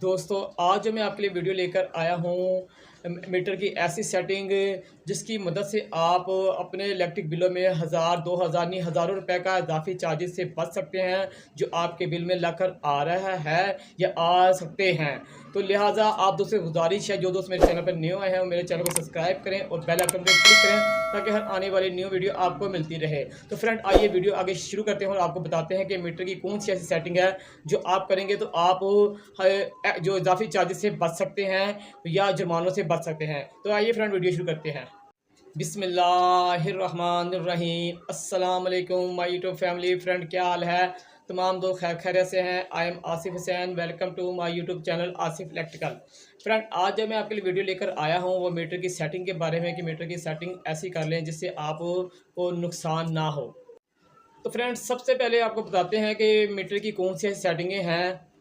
दोस्तों आज जो मैं आपके लिए वीडियो लेकर आया हूँ मीटर की ऐसी सेटिंग जिसकी मदद से आप अपने इलेक्ट्रिक बिलों में 1000 2000 नहीं हज़ारों रुपए का इजाफी चार्जेस से बच सकते हैं जो आपके बिल में लगकर आ रहा है या आ सकते हैं। तो लिहाजा आप दोस्तों से गुजारिश है, जो दोस्त मेरे चैनल पर न्यू आए हैं वो मेरे चैनल को सब्सक्राइब करें और बेल आइकन पर क्लिक करें ताकि हर आने वाली न्यू वीडियो आपको मिलती रहे। तो फ्रेंड आइए वीडियो आगे शुरू करते हैं और आपको बताते हैं कि मीटर की कौन सी ऐसी सेटिंग है जो आप करेंगे तो आप जो इजाफी चार्जेस से बच सकते हैं या जुर्मानों से बच सकते हैं। तो आइए फ्रेंड वीडियो शुरू करते हैं। बिस्मिल्लाहिर्रहमानिर्रहीम। अस्सलाम वालेकुम माय यूट्यूब फैमिली। फ्रेंड क्या हाल है? तमाम दोस्त खैर खैरियत से हैं। I am Asif Hussain. Welcome to my YouTube channel Asif electrical. Friend आज जब मैं आपके लिए वीडियो लेकर आया हूं वो मीटर की सेटिंग के बारे में कि मीटर की सेटिंग ऐसी कर लें जिससे आपको नुकसान ना हो। तो फ्रेंड सबसे पहले आपको बताते हैं कि मीटर की कौन सी सेटिंगें हैं।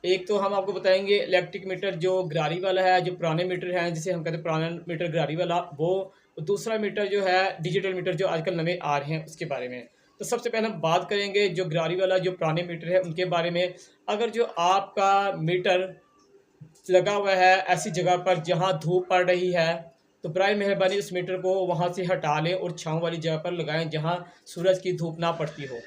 एक तो हम आपको बताएंगे इलेक्ट्रिक मीटर जो गरारी वाला है, जो पुराने मीटर हैं जिसे हम कहते हैं पुराना मीटर गरारी वाला वो। दूसरा मीटर जो है डिजिटल मीटर जो आजकल नए आ रहे हैं उसके बारे में। तो सबसे पहले हम बात करेंगे जो गरारी वाला जो पुराने मीटर है उनके बारे में। अगर जो आपका मीटर लगा हुआ है ऐसी जगह पर जहाँ धूप पड़ रही है तो बराए मेहरबानी उस मीटर को वहाँ से हटा लें और छाँव वाली जगह पर लगाएं जहाँ सूरज की धूप ना पड़ती हो।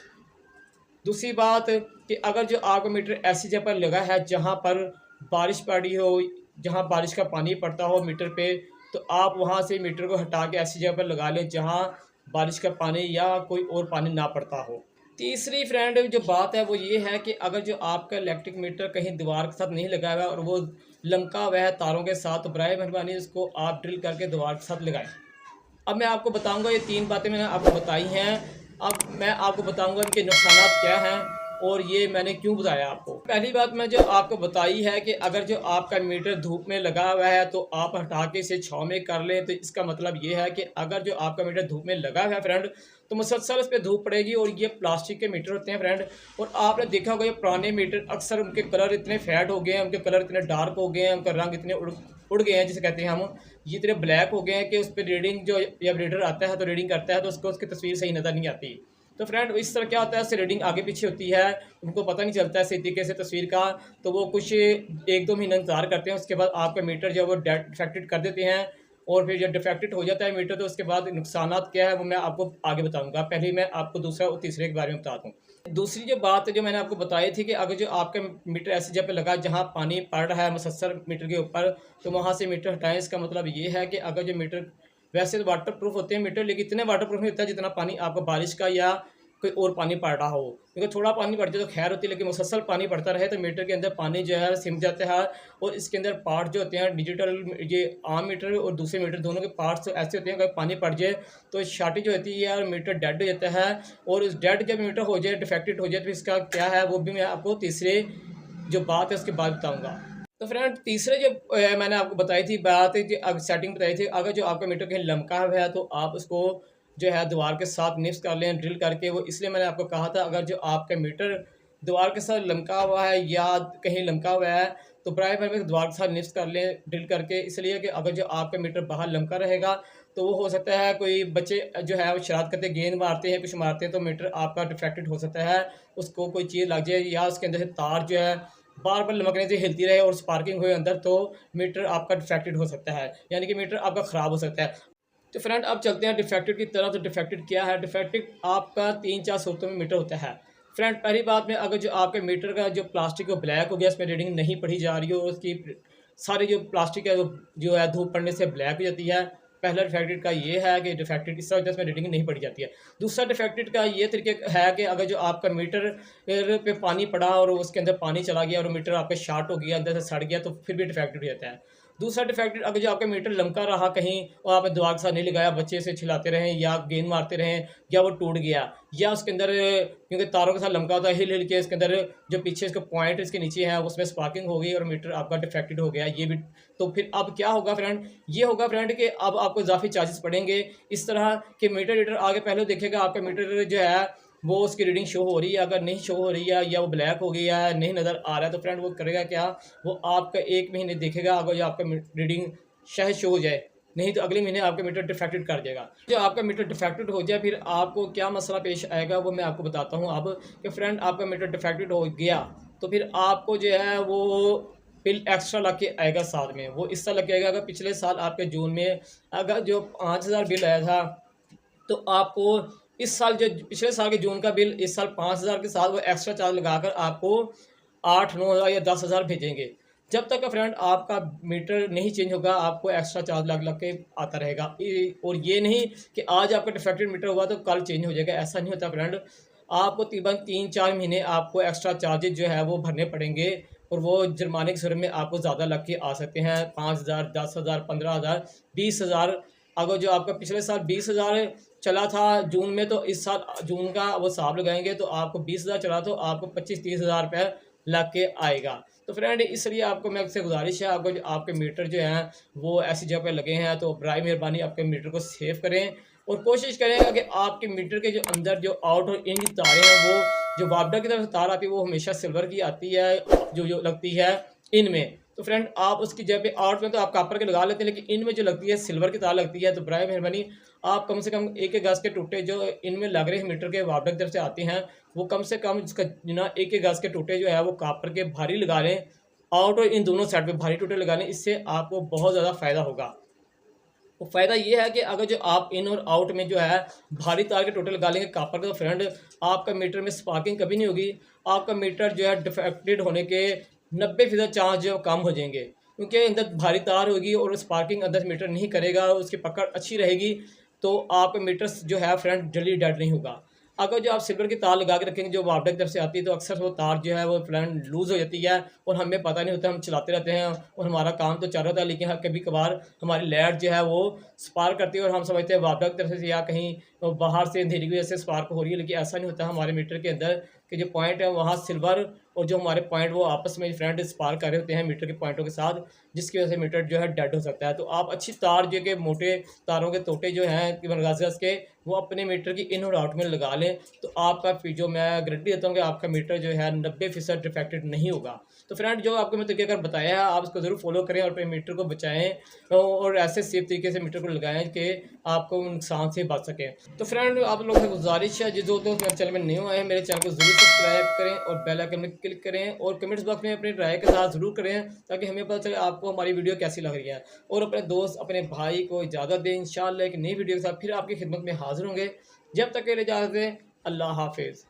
दूसरी बात कि अगर जो आपका मीटर ऐसी जगह पर लगा है जहाँ पर बारिश पड़ी हो, जहाँ बारिश का पानी पड़ता हो मीटर पे, तो आप वहाँ से मीटर को हटा के ऐसी जगह पर लगा लें जहाँ बारिश का पानी या कोई और पानी ना पड़ता हो। तीसरी फ्रेंड जो बात है वो ये है कि अगर जो आपका इलेक्ट्रिक मीटर कहीं दीवार के साथ नहीं लगा हुआ और वो लमका हुआ है तारों के साथ, तो बराए मेहरबानी उसको आप ड्रिल करके दीवार के साथ लगाएं। अब मैं आपको बताऊंगा, ये 3 बातें मैंने आपको बताई हैं। अब मैं आपको बताऊंगा इनके नुकसान क्या हैं और ये मैंने क्यों बताया आपको। पहली बात मैं जो आपको बताई है कि अगर जो आपका मीटर धूप में लगा हुआ है तो आप हटा के इसे छाँव में कर लें। तो इसका मतलब ये है कि अगर जो आपका मीटर धूप में लगा हुआ है फ्रेंड तो मुसलसल इस पर धूप पड़ेगी। और ये प्लास्टिक के मीटर होते हैं फ्रेंड, और आपने देखा होगा ये पुराने मीटर अक्सर उनके कलर इतने फेड हो गए हैं, उनके कलर इतने डार्क हो गए हैं, उनका रंग इतने उड़ गए हैं जिसे कहते हैं हम, ये इतने ब्लैक हो गए हैं कि उस पर रीडिंग जो जब रीडर आता है तो रीडिंग करता है तो उसको उसकी तस्वीर सही नज़र नहीं आती। तो फ्रेंड इस तरह क्या होता है, उससे रीडिंग आगे पीछे होती है, उनको पता नहीं चलता है सही तरीके से तस्वीर का। तो वो कुछ 1-2 महीने इंतजार करते हैं, उसके बाद आपका मीटर जो है वो डिफेक्टेड कर देते हैं। और फिर जब डिफेक्टेड हो जाता है मीटर तो उसके बाद नुकसान क्या है वो मैं आपको आगे बताऊंगा। पहले मैं आपको दूसरा और तीसरे के बारे में बताता हूँ। दूसरी जो बात जो मैंने आपको बताई थी कि अगर जो आपका मीटर ऐसी जगह पे लगा जहाँ पानी पड़ रहा है मुसलसल मीटर के ऊपर, तो वहाँ से मीटर हटाएं। इसका मतलब ये है कि अगर जो मीटर, वैसे तो वाटर प्रूफ होते हैं मीटर, लेकिन इतने वाटर प्रूफ नहीं होता जितना पानी आपको बारिश का या कोई और पानी पड़ रहा हो। क्योंकि थोड़ा पानी पड़ जाए तो खैर होती है, लेकिन मुसलसल पानी पड़ता रहे तो मीटर के अंदर पानी जो है सिम जाता है। और इसके अंदर पार्ट जो होते हैं डिजिटल, ये आम मीटर और दूसरे मीटर दोनों के पार्ट्स ऐसे होते हैं कि पानी पड़ जाए तो शार्टेज जो होती है और मीटर डेड हो जाता है। और इस डेड जब मीटर हो जाए, डिफेक्टेड हो जाए, तो इसका क्या है वो भी मैं आपको तीसरे जो बात है उसके बाद बताऊँगा। तो फ्रेंड तीसरे जो मैंने आपको बताई थी बात, सेटिंग बताई थी, अगर जो आपका मीटर कहीं लमका हुआ है तो आप उसको जो है दीवार के साथ निप्स कर लें ड्रिल करके। वो इसलिए मैंने आपको कहा था अगर जो आपका मीटर दीवार के साथ लमका हुआ है या कहीं लमका हुआ है तो प्राय में दीवार के साथ निप्स कर लें ड्रिल करके। इसलिए कि अगर जो आपका मीटर बाहर लमका रहेगा तो वो हो सकता है कोई बच्चे जो है वो शरारत करते गेंद मारते हैं, कुछ मारते हैं, तो मीटर आपका डिफेक्टेड हो सकता है, उसको कोई चीज़ लग जाए या उसके अंदर से तार जो है बार बार लमकने से हिलती रहे और स्पार्किंग हुए अंदर, तो मीटर आपका डिफेक्टेड हो सकता है, यानी कि मीटर आपका ख़राब हो सकता है। तो फ्रेंड अब चलते हैं डिफेक्टेड की तरफ। तो डिफेक्टेड क्या है? डिफेक्टेड आपका 3-4 सूरतों में मीटर होता है। फ्रेंड पहली बात में, अगर जो आपके मीटर का जो प्लास्टिक वो ब्लैक हो गया, उसमें रीडिंग नहीं पढ़ी जा रही हो, उसकी सारी जो प्लास्टिक है वो जो है धूप पड़ने से ब्लैक हो जाती है। पहला डिफेक्टेड का ये है कि डिफेक्टेड इस तरह इसमें रीडिंग नहीं पड़ी जाती है। दूसरा डिफेक्टेड का ये तरीके है कि अगर जो आपका मीटर पे पानी पड़ा और उसके अंदर पानी चला गया और मीटर आपका शॉर्ट हो गया, अंदर से सड़ गया, तो फिर भी डिफेक्टेड हो जाता है। दूसरा डिफेक्टेड अगर जो आपका मीटर लमका रहा कहीं और आपने दीवार के साथ नहीं लगाया, बच्चे से छिलाते रहें या गेंद मारते रहें या वो टूट गया, या उसके अंदर क्योंकि तारों के साथ लमका होता है, हिल हिल के इसके अंदर जो पीछे इसका पॉइंट इसके नीचे है उसमें स्पार्किंग हो गई और मीटर आपका डिफेक्टेड हो गया, ये भी, तो फिर अब क्या होगा फ्रेंड? ये होगा फ्रेंड कि अब आपको इजाफी चार्जेस पड़ेंगे। इस तरह कि मीटर रीडर आगे पहले देखेगा आपका मीटर जो है वो उसकी रीडिंग शो हो रही है, अगर नहीं शो हो रही है या वो ब्लैक हो गया है, नहीं नज़र आ रहा है, तो फ्रेंड वो करेगा क्या? वो आपका 1 महीने देखेगा, अगर जो आपका रीडिंग शायद शो हो जाए, नहीं तो अगले महीने आपका मीटर डिफेक्टेड कर देगा। जो आपका मीटर डिफेक्टेड हो जाए फिर आपको क्या मसला पेश आएगा वो मैं आपको बताता हूँ अब। कि फ्रेंड आपका मीटर डिफेक्टेड हो गया तो फिर आपको जो है वो बिल एक्स्ट्रा लग के आएगा साथ में। वो इस तरह लग के आएगा, अगर पिछले साल आपके जून में अगर जो 5,000 बिल आया था, तो आपको इस साल जो पिछले साल के जून का बिल इस साल 5,000 के साथ वो एक्स्ट्रा चार्ज लगाकर आपको 8-9 हज़ार या 10,000 भेजेंगे। जब तक का फ्रेंड आपका मीटर नहीं चेंज होगा, आपको एक्स्ट्रा चार्ज लग लग के आता रहेगा। और ये नहीं कि आज आपका डिफेक्टेड मीटर हुआ तो कल चेंज हो जाएगा, ऐसा नहीं होता फ्रेंड। आपको तकरीबन 3-4 महीने आपको एक्स्ट्रा चार्जेज जो है वो भरने पड़ेंगे, और वो जुर्माने की सूरत में आपको ज़्यादा लग के आ सकते हैं। 5,000, 10,000, 15,000, 20,000। अगर जो आपका पिछले साल 20,000 चला था जून में, तो इस साल जून का वो हिसाब लगाएंगे तो आपको 20,000 चला, तो आपको 25-30,000 रुपये लग के आएगा। तो फ्रेंड इसलिए आपको मैं आपसे गुजारिश है, आपको आपके मीटर जो हैं वो ऐसी जगह पे लगे हैं तो बराए मेहरबानी आपके मीटर को सेव करें, और कोशिश करें कि आपके मीटर के जो अंदर जो आउट और इन की तारें हैं, वो जो वापडा की तरफ से तार आती है वो हमेशा सिल्वर की आती है, जो लगती है इनमें। तो फ्रेंड आप उसकी जगह पे आउट में तो आप कापर के लगा लेते हैं, लेकिन इनमें जो लगती है सिल्वर की तार लगती है। तो बराए मेहरबानी आप कम से कम एक गज के टूटे जो इनमें लग रहे हैं मीटर के वापडा की तरफ से आते हैं, वो कम से कम इसका ना एक गज के टूटे जो है वो कापर के भारी लगा लें, आउट और इन दोनों साइड पे भारी टूटे लगा लें। इससे आपको बहुत ज़्यादा फ़ायदा होगा। तो फ़ायदा ये है कि अगर जो आप इन और आउट में जो है भारी तार के टोटल लगा लेंगे कापर का, तो फ्रेंड आपका मीटर में स्पार्किंग कभी नहीं होगी। आपका मीटर जो है डिफेक्टेड होने के 90% चांस जो कम हो जाएंगे, क्योंकि अंदर भारी तार होगी और स्पार्किंग अंदर मीटर नहीं करेगा, उसकी पकड़ अच्छी रहेगी, तो आपका मीटर जो है फ्रेंड जल्दी डेड नहीं होगा। अगर जो आप सिल्वर की तार लगा के रखेंगे जो वापडा की तरफ से आती है, तो अक्सर वो तार जो है वो फ्रेंड लूज़ हो जाती है और हमें पता नहीं होता, हम चलाते रहते हैं और हमारा काम तो चल रहा था, लेकिन कभी कभार हमारी लाइट जो है वो स्पार्क करती है और हम समझते हैं वापडा की तरफ से या कहीं बाहर से अंधेरी की वजह से स्पार्क हो रही है, लेकिन ऐसा नहीं होता। हमारे मीटर के अंदर के जो पॉइंट है वहाँ सिल्वर और जो हमारे पॉइंट वो आपस में फ्रेंड स्पार्क कर रहे होते हैं मीटर के पॉइंटों के साथ, जिसकी वजह से मीटर जो है डेड हो सकता है। तो आप अच्छी तार जो कि मोटे तारों के तोटे जो हैं गाजर्स के, वो अपने मीटर की इन और आउट में लगा लें, तो आपका जो मैं गारंटी देता हूँ कि आपका मीटर जो है 90% डिफेक्टेड नहीं होगा। तो फ्रेंड जो आपको मैं तरीके अगर बताया है, आप उसको ज़रूर फॉलो करें और अपने मीटर को बचाएं और ऐसे सेफ तरीके से मीटर को लगाएं कि आपको नुकसान से बच सकें। तो फ्रेंड आप लोगों से गुजारिश है, जो दोस्त मेरे चैनल में नहीं हुए हैं, मेरे चैनल को ज़रूर सब्सक्राइब करें और बेल आइकन में क्लिक करें, और कमेंट्स बॉक्स में अपनी राय के साथ ज़रूर करें, ताकि हमें पता चले आपको हमारी वीडियो कैसी लग रही है। और अपने दोस्त अपने भाई को इजाज़त दें, इंशाअल्लाह एक नई वीडियो के साथ फिर आपकी खिदमत में हाजिर होंगे। जब तक के लिए इजाज़त दें, अल्लाह हाफिज़।